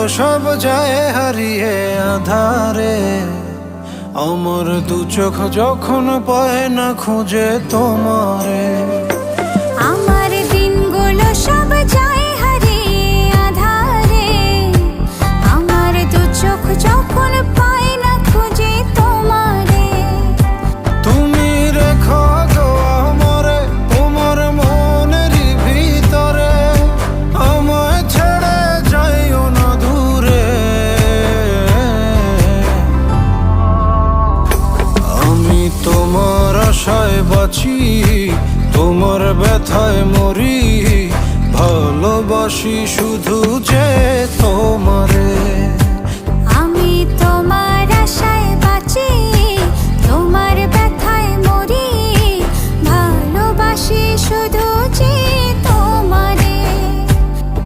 সব যায় হারিয়ে আধারে। আমার দু চোখ যখন পায় না খুঁজে তোমারে। আমার দিনগুলো সব যায় হারিয়ে আঁধারে। আমার দু চোখ যখন পায় না খুঁজে তোমারে। তুমি রেখো গো আমারে তোমার মনেরই ভিতরে, আমায় ছেড়ে যাইও না দূরে। আমি তোমার আশায় বাঁচি, তোমার ব্যথায় মরি, ভালোবাসি শুধু যে তোমার।